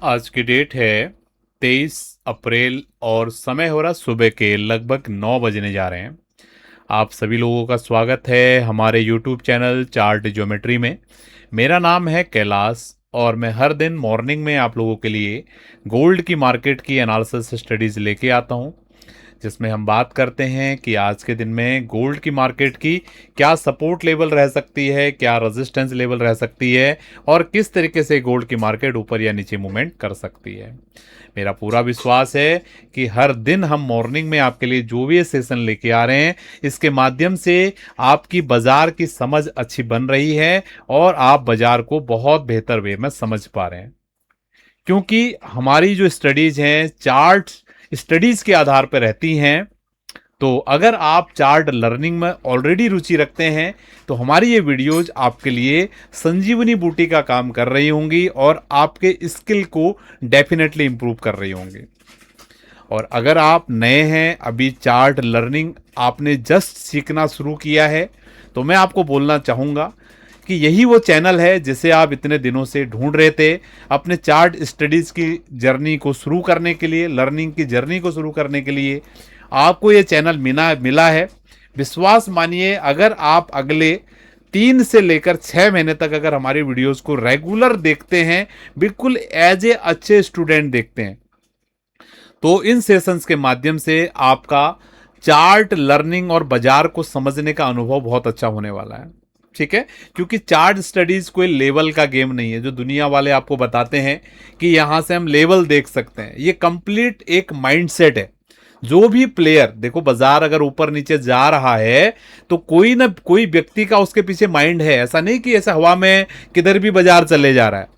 आज की डेट है 23 अप्रैल और समय हो रहा सुबह के लगभग 9 बजने जा रहे हैं। आप सभी लोगों का स्वागत है हमारे यूट्यूब चैनल चार्ट ज्योमेट्री में। मेरा नाम है कैलाश और मैं हर दिन मॉर्निंग में आप लोगों के लिए गोल्ड की मार्केट की एनालिसिस स्टडीज़ लेके आता हूँ, जिसमें हम बात करते हैं कि आज के दिन में गोल्ड की मार्केट की क्या सपोर्ट लेवल रह सकती है, क्या रेजिस्टेंस लेवल रह सकती है और किस तरीके से गोल्ड की मार्केट ऊपर या नीचे मूवमेंट कर सकती है। मेरा पूरा विश्वास है कि हर दिन हम मॉर्निंग में आपके लिए जो भी सेशन लेके आ रहे हैं, इसके माध्यम से आपकी बाजार की समझ अच्छी बन रही है और आप बाजार को बहुत बेहतर वे में समझ पा रहे हैं, क्योंकि हमारी जो स्टडीज हैं चार्ट स्टडीज के आधार पर रहती हैं। तो अगर आप चार्ट लर्निंग में ऑलरेडी रुचि रखते हैं तो हमारी ये वीडियोज आपके लिए संजीवनी बूटी का काम कर रही होंगी और आपके स्किल को डेफिनेटली इंप्रूव कर रही होंगी। और अगर आप नए हैं, अभी चार्ट लर्निंग आपने जस्ट सीखना शुरू किया है, तो मैं आपको बोलना चाहूँगा कि यही वो चैनल है जिसे आप इतने दिनों से ढूंढ रहे थे अपने चार्ट स्टडीज़ की जर्नी को शुरू करने के लिए, लर्निंग की जर्नी को शुरू करने के लिए आपको ये चैनल मिला है। विश्वास मानिए, अगर आप अगले 3 से लेकर 6 महीने तक अगर हमारी वीडियोस को रेगुलर देखते हैं, बिल्कुल एज ए अच्छे स्टूडेंट देखते हैं, तो इन सेशंस के माध्यम से आपका चार्ट लर्निंग और बाजार को समझने का अनुभव बहुत अच्छा होने वाला है। ठीक है, क्योंकि चार्ट स्टडीज कोई लेवल का गेम नहीं है जो दुनिया वाले आपको बताते हैं कि यहां से हम लेवल देख सकते हैं। ये कंप्लीट एक माइंडसेट है। जो भी प्लेयर देखो, बाजार अगर ऊपर नीचे जा रहा है तो कोई ना कोई व्यक्ति का उसके पीछे माइंड है। ऐसा नहीं कि ऐसा हवा में किधर भी बाजार चले जा रहा है।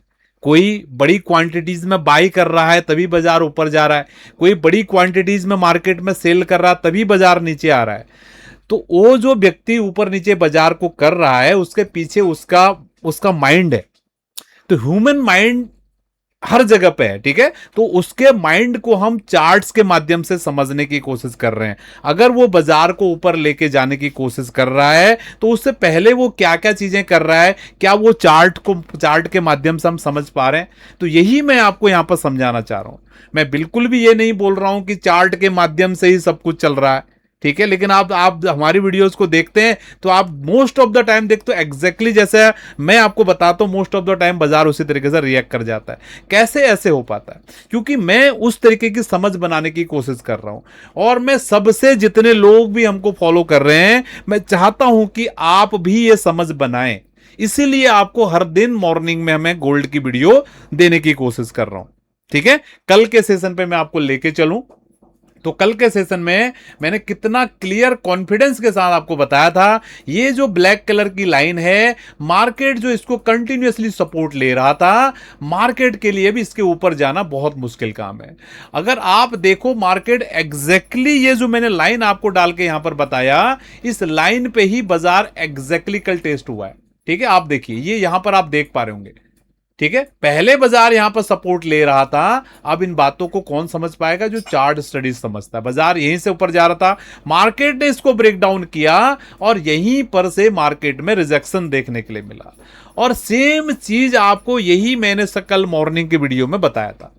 कोई बड़ी क्वांटिटीज में बाई कर रहा है तभी बाजार ऊपर जा रहा है, कोई बड़ी क्वांटिटीज में मार्केट में सेल कर रहा है तभी बाजार नीचे आ रहा है। तो वो जो व्यक्ति ऊपर नीचे बाजार को कर रहा है उसके पीछे उसका उसका माइंड है। तो ह्यूमन माइंड हर जगह पे है। ठीक है, तो उसके माइंड को हम चार्ट्स के माध्यम से समझने की कोशिश कर रहे हैं। अगर वो बाजार को ऊपर लेके जाने की कोशिश कर रहा है तो उससे पहले वो क्या क्या चीजें कर रहा है, क्या वो चार्ट के माध्यम से हम समझ पा रहे हैं। तो यही मैं आपको यहां पर समझाना चाह रहा हूं। मैं बिल्कुल भी ये नहीं बोल रहा हूं कि चार्ट के माध्यम से ही सब कुछ चल रहा है। ठीक है, लेकिन आप हमारी वीडियोस को देखते हैं तो आप मोस्ट ऑफ द टाइम देखते हो एग्जैक्टली जैसे मैं आपको बताता हूं, मोस्ट ऑफ द टाइम बाजार उसी तरीके से रिएक्ट कर जाता है। कैसे ऐसे हो पाता है? क्योंकि मैं उस तरीके की समझ बनाने की कोशिश कर रहा हूं और मैं सबसे, जितने लोग भी हमको फॉलो कर रहे हैं, मैं चाहता हूं कि आप भी ये समझ बनाएं। इसीलिए आपको हर दिन मॉर्निंग में मैं गोल्ड की वीडियो देने की कोशिश कर रहा हूं। ठीक है, कल के सेशन पे मैं आपको लेके चलूं तो कल के सेशन में मैंने कितना क्लियर कॉन्फिडेंस के साथ आपको बताया था, ये जो ब्लैक कलर की लाइन है, मार्केट जो इसको कंटिन्यूअसली सपोर्ट ले रहा था, मार्केट के लिए भी इसके ऊपर जाना बहुत मुश्किल काम है। अगर आप देखो मार्केट एग्जैक्टली ये जो मैंने लाइन आपको डाल के यहां पर बताया, इस लाइन पे ही बाजार एग्जैक्टली कल टेस्ट हुआ है। ठीक है, आप देखिए, ये यहां पर आप देख पा रहे होंगे। ठीक है, पहले बाजार यहां पर सपोर्ट ले रहा था। अब इन बातों को कौन समझ पाएगा? जो चार्ट स्टडीज समझता है। बाजार यहीं से ऊपर जा रहा था, मार्केट ने इसको ब्रेक डाउन किया और यहीं पर से मार्केट में रिजेक्शन देखने के लिए मिला। और सेम चीज आपको यही मैंने कल मॉर्निंग की वीडियो में बताया था।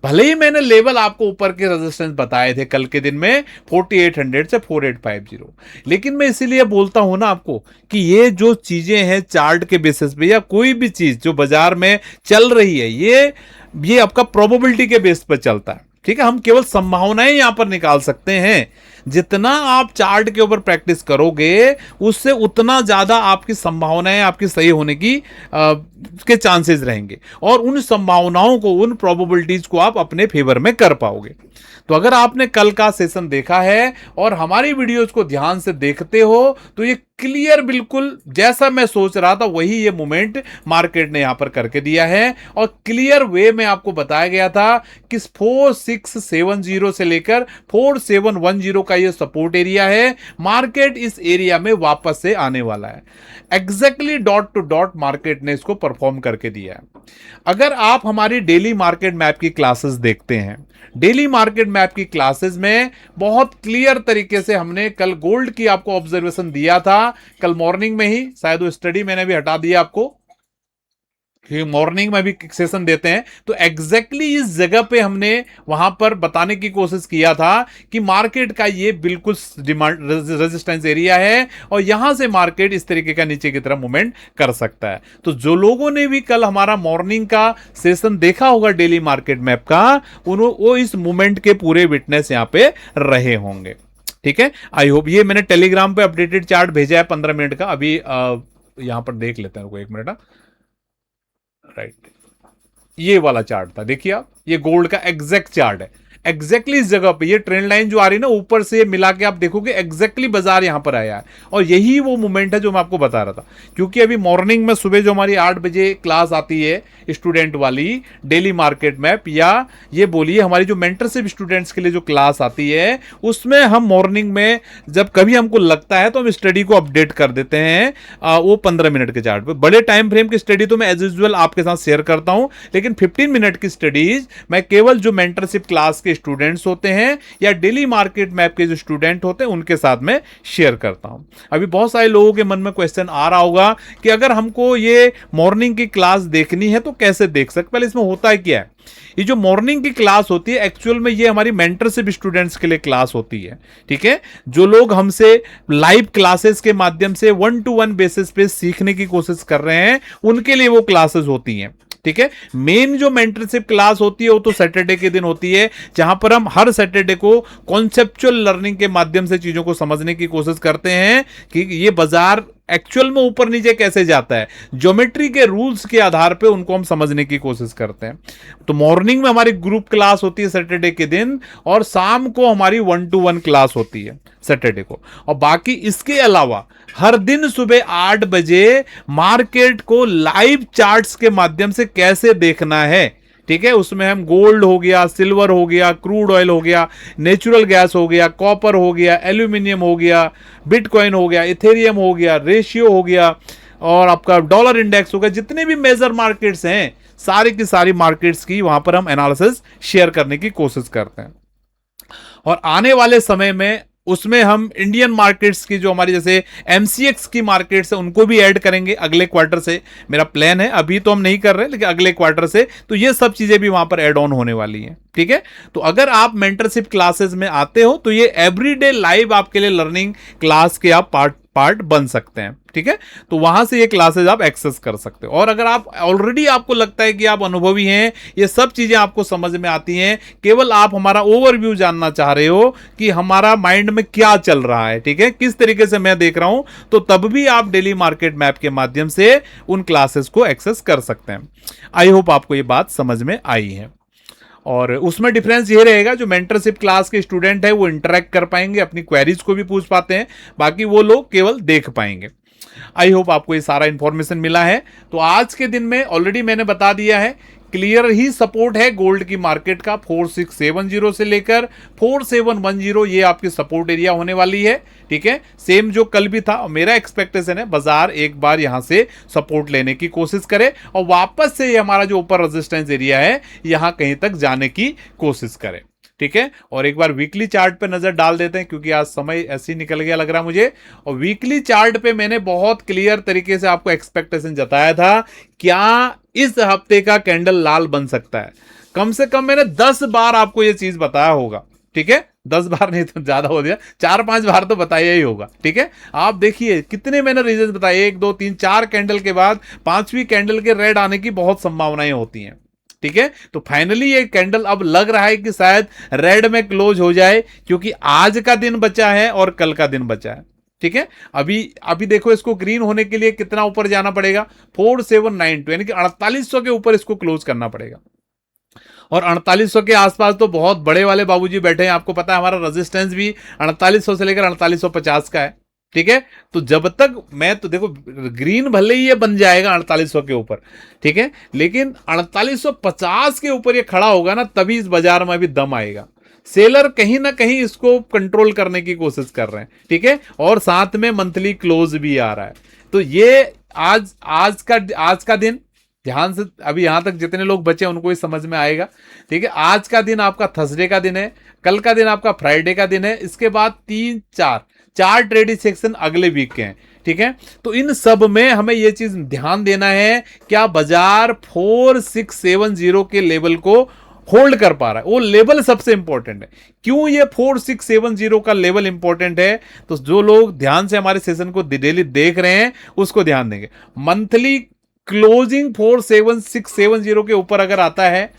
भले ही मैंने लेवल आपको ऊपर के रेजिस्टेंस बताए थे कल के दिन में 4800 से 4850, लेकिन मैं इसीलिए बोलता हूं ना आपको कि ये जो चीजें हैं चार्ट के बेसिस पे या कोई भी चीज जो बाजार में चल रही है, ये आपका प्रोबेबिलिटी के बेस पर चलता है। ठीक है, हम केवल संभावनाएं यहां पर निकाल सकते हैं। जितना आप चार्ट के ऊपर प्रैक्टिस करोगे उससे उतना ज्यादा आपकी संभावनाएं आपकी सही होने की के चांसेस रहेंगे और उन संभावनाओं को, उन प्रोबेबिलिटीज को आप अपने फेवर में कर पाओगे। तो अगर आपने कल का सेशन देखा है और हमारी वीडियोस को ध्यान से देखते हो तो ये क्लियर, बिल्कुल जैसा मैं सोच रहा था वही ये मूवमेंट मार्केट ने यहां पर करके दिया है। और क्लियर वे में आपको बताया गया था कि 4670 से लेकर 4710 का ये सपोर्ट एरिया है। मार्केट इस एरिया में वापस से आने वाला है। Exactly dot to dot market ने इसको परफॉर्म करके दिया है। अगर आप हमारी डेली मार्केट मैप की क्लासेस देखते हैं, डेली मार्केट मैप की क्लासेस में बहुत क्लियर तरीके से हमने कल गोल्ड की आपको ऑब्जर्वेशन दिया था। कल मॉर्निंग में ही, शायद वो स्टडी मैंने भी हटा दिया आपको। क्योंकि मॉर्निंग में भी सेशन देते हैं, तो एग्जैक्टली इस जगह पे हमने वहां पर बताने की कोशिश किया था कि मार्केट का ये बिल्कुल डिमांड रेजिस्टेंस एरिया है और यहां से मार्केट इस तरीके का नीचे की तरफ मूवमेंट कर सकता है। तो जो लोगों ने भी कल हमारा मॉर्निंग का सेशन देखा होगा डेली मार्केट मैप का, वो इस मूवमेंट के पूरे विटनेस यहां पे रहे होंगे। ठीक है, आई होप। ये मैंने टेलीग्राम पे अपडेटेड चार्ट भेजा है 15 मिनट का, अभी यहां पर देख लेते हैं, एक मिनट। राइट, ये वाला चार्ट था, देखिए आप, ये गोल्ड का एग्जैक्ट चार्ट है। एग्जैक्टली इस जगह पे ये ट्रेंड लाइन जो आ रही है ना ऊपर से मिला के, आप देखोगे एग्जैक्टली बाजार यहां पर आया है और यही वो मूवमेंट है जो मैं आपको बता रहा था। क्योंकि अभी मॉर्निंग में सुबह जो हमारी 8 बजे क्लास आती है स्टूडेंट वाली डेली मार्केट मैप, या ये बोलिए हमारी जो मेंटरशिप स्टूडेंट्स के लिए जो क्लास आती है, उसमें हम मॉर्निंग में जब कभी हमको लगता है तो हम स्टडी को अपडेट कर देते हैं वो 15 मिनट के चार्ट पे। बड़े टाइम फ्रेम की स्टडी तो मैं एज यूजुअल आपके साथ शेयर करता हूं, लेकिन 15 मिनट की स्टडीज मैं केवल जो मेंटरशिप क्लास के स्टूडेंट्स होते हैं या डेली मार्केट मैप के जो स्टूडेंट होते हैं उनके साथ में शेयर करता हूं। अभी बहुत सारे लोगों के मन में क्वेश्चन आ रहा होगा कि अगर हमको ये मॉर्निंग की क्लास देखनी है तो कैसे देख सकते। पहले इसमें होता है क्या है, ये जो मॉर्निंग की क्लास होती है एक्चुअल में ये हमारी मेंटरशिप स्टूडेंट्स के लिए क्लास होती है। ठीक है, जो लोग हमसे लाइव क्लासेस के माध्यम से 1-to-1 बेसिस पे सीखने की कोशिश कर रहे हैं, उनके लिए वो क्लासेस होती हैं। ठीक है, मेन जो मेंटरशिप क्लास होती है वो तो सैटरडे के दिन होती है, जहां पर हम हर सैटरडे को कॉन्सेप्चुअल लर्निंग के माध्यम से चीजों को समझने की कोशिश करते हैं कि ये बाजार एक्चुअल में ऊपर नीचे कैसे जाता है, ज्योमेट्री के रूल्स के आधार पे उनको हम समझने की कोशिश करते हैं। तो मॉर्निंग में हमारी ग्रुप क्लास होती है सैटरडे के दिन, और शाम को हमारी 1-to-1 क्लास होती है सैटरडे को। और बाकी इसके अलावा हर दिन सुबह 8 बजे मार्केट को लाइव चार्ट्स के माध्यम से कैसे देखना है, ठीक है, उसमें हम गोल्ड हो गया, सिल्वर हो गया, क्रूड ऑयल हो गया, नेचुरल गैस हो गया, कॉपर हो गया, एल्यूमिनियम हो गया, बिटकॉइन हो गया, इथेरियम हो गया, रेशियो हो गया, और आपका डॉलर इंडेक्स हो गया, जितने भी मेजर मार्केट्स हैं सारी की सारी मार्केट्स की वहां पर हम एनालिसिस शेयर करने की कोशिश करते हैं। और आने वाले समय में उसमें हम इंडियन मार्केट्स की जो हमारी जैसे एमसीएक्स की मार्केट्स है उनको भी ऐड करेंगे अगले क्वार्टर से, मेरा प्लान है। अभी तो हम नहीं कर रहे, लेकिन अगले क्वार्टर से तो ये सब चीजें भी वहां पर ऐड ऑन होने वाली हैं। ठीक है, तो अगर आप मेंटरशिप क्लासेस में आते हो तो ये एवरीडे लाइव आपके लिए लर्निंग क्लास के आप पार्ट बन सकते हैं। ठीक है, तो वहां से ये क्लासेस आप एक्सेस कर सकते हो। और अगर आप ऑलरेडी आपको लगता है कि आप अनुभवी हैं, ये सब चीजें आपको समझ में आती हैं, केवल आप हमारा ओवरव्यू जानना चाह रहे हो कि हमारा माइंड में क्या चल रहा है, ठीक है, किस तरीके से मैं देख रहा हूं, तो तब भी आप डेली मार्केट मैप के माध्यम से उन क्लासेस को एक्सेस कर सकते हैं। आई होप आपको ये बात समझ में आई है। और उसमें डिफरेंस ये रहेगा, जो मेंटरशिप क्लास के स्टूडेंट है वो इंटरेक्ट कर पाएंगे, अपनी क्वेरीज को भी पूछ पाते हैं, बाकी वो लोग केवल देख पाएंगे। आई होप आपको ये सारा इंफॉर्मेशन मिला है। तो आज के दिन में ऑलरेडी मैंने बता दिया है, क्लियर ही सपोर्ट है गोल्ड की मार्केट का 4670 से लेकर 4710, ये आपकी सपोर्ट एरिया होने वाली है। ठीक है, सेम जो कल भी था। मेरा एक्सपेक्टेशन है बाजार एक बार यहां से सपोर्ट लेने की कोशिश करे और वापस से ये हमारा जो ऊपर रेजिस्टेंस एरिया है यहां कहीं तक जाने की कोशिश करे। ठीक है, और एक बार वीकली चार्ट पे नजर डाल देते हैं, क्योंकि आज समय ऐसे ही निकल गया लग रहा मुझे। और वीकली चार्ट पे मैंने बहुत क्लियर तरीके से आपको एक्सपेक्टेशन जताया था, क्या इस हफ्ते का कैंडल लाल बन सकता है। कम से कम मैंने 10 बार आपको यह चीज बताया होगा। ठीक है, 10 बार नहीं तो ज्यादा हो गया, 4-5 बार तो बताया ही होगा। ठीक है, आप देखिए कितने मैंने रीजन बताए, 1 2 3 4 कैंडल के बाद 5वीं कैंडल के रेड आने की बहुत संभावनाएं होती हैं। ठीक है, तो फाइनली ये कैंडल अब लग रहा है कि शायद रेड में क्लोज हो जाए, क्योंकि आज का दिन बचा है और कल का दिन बचा है। ठीक है, अभी देखो इसको ग्रीन होने के लिए कितना ऊपर जाना पड़ेगा, 4792, यानी कि 4800 के ऊपर इसको क्लोज करना पड़ेगा। और 4800 के आसपास तो बहुत बड़े वाले बाबूजी बैठे हैं, आपको पता है हमारा रेजिस्टेंस भी 4800 से लेकर 4850 का है। ठीक है, तो जब तक मैं तो देखो ग्रीन भले ही ये बन जाएगा 4800 के ऊपर, ठीक है, लेकिन 4850 के ऊपर ये खड़ा होगा ना, तभी इस बाजार में भी दम आएगा। सेलर कहीं ना कहीं इसको कंट्रोल करने की कोशिश कर रहे हैं। ठीक है, और साथ में मंथली क्लोज भी आ रहा है। तो ये आज का दिन ध्यान से, अभी यहां तक जितने लोग बचे उनको ही समझ में आएगा। ठीक है, आज का दिन आपका थर्सडे का दिन है, कल का दिन आपका फ्राइडे का दिन है, इसके बाद 3-4 ट्रेडिंग सेक्शन अगले वीक के हैं। ठीक है। तो इन सब में हमें यह चीज ध्यान देना है, क्या बाजार 4670 के लेवल को होल्ड कर पा रहा है, वो लेवल सबसे इंपॉर्टेंट है। क्यों ये 4670 का लेवल इंपॉर्टेंट है, तो जो लोग ध्यान से हमारे सेशन को डेली देख रहे हैं उसको ध्यान देंगे। मंथली क्लोजिंग 4670 के ऊपर अगर आता है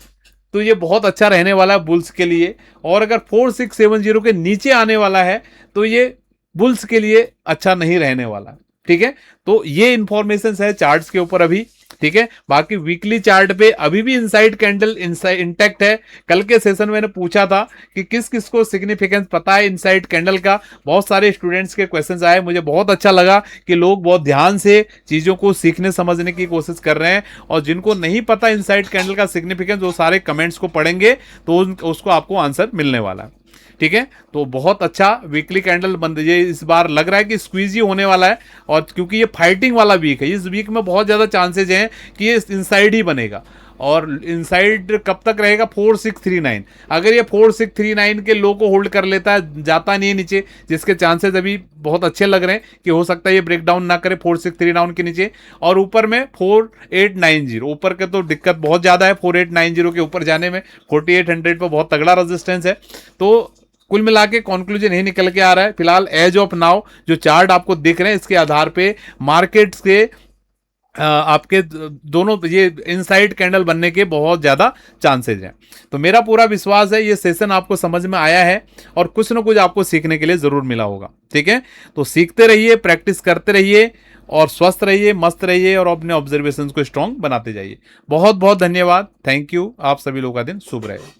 तो ये बहुत अच्छा रहने वाला है बुल्स के लिए, और अगर 4670 के नीचे आने वाला है तो ये बुल्स के लिए अच्छा नहीं रहने वाला। ठीक है, तो ये इंफॉर्मेशन है चार्ट्स के ऊपर अभी। ठीक है, बाकी वीकली चार्ट पे अभी भी इनसाइड कैंडल इंटैक्ट है। कल के सेशन में मैंने पूछा था कि किस किस को सिग्निफिकेंस पता है इनसाइड कैंडल का, बहुत सारे स्टूडेंट्स के क्वेश्चंस आए। मुझे बहुत अच्छा लगा कि लोग बहुत ध्यान से चीजों को सीखने समझने की कोशिश कर रहे हैं, और जिनको नहीं पता इनसाइड कैंडल का सिग्निफिकेंस वो सारे कमेंट्स को पढ़ेंगे तो उसको आपको आंसर मिलने वाला है। ठीक है, तो बहुत अच्छा वीकली कैंडल बंद, ये इस बार लग रहा है कि स्क्वीज ही होने वाला है, और क्योंकि ये फाइटिंग वाला वीक है, इस वीक में बहुत ज्यादा चांसेज हैं कि ये इनसाइड ही बनेगा। और इनसाइड कब तक रहेगा, 4639। अगर ये 4639 के लो को होल्ड कर लेता है, जाता नहीं है नीचे, जिसके चांसेस अभी बहुत अच्छे लग रहे हैं कि हो सकता है ये ब्रेकडाउन ना करे 4639 के नीचे, और ऊपर में 4890, ऊपर के तो दिक्कत बहुत ज्यादा है 4890 के ऊपर जाने में। 4800 पर बहुत तगड़ा रेजिस्टेंस है। तो कुल मिला के कॉन्क्लूजन यही निकल के आ रहा है फिलहाल एज ऑफ नाउ, जो चार्ट आपको दिख रहे हैं इसके आधार पे मार्केट्स के आपके दोनों ये इनसाइड कैंडल बनने के बहुत ज्यादा चांसेस हैं। तो मेरा पूरा विश्वास है ये सेशन आपको समझ में आया है और कुछ ना कुछ आपको सीखने के लिए जरूर मिला होगा। ठीक है, तो सीखते रहिए, प्रैक्टिस करते रहिए, और स्वस्थ रहिए, मस्त रहिए, और अपने ऑब्जर्वेशंस को स्ट्रांग बनाते जाइए। बहुत बहुत धन्यवाद, थैंक यू। आप सभी लोगों का दिन शुभ रहे।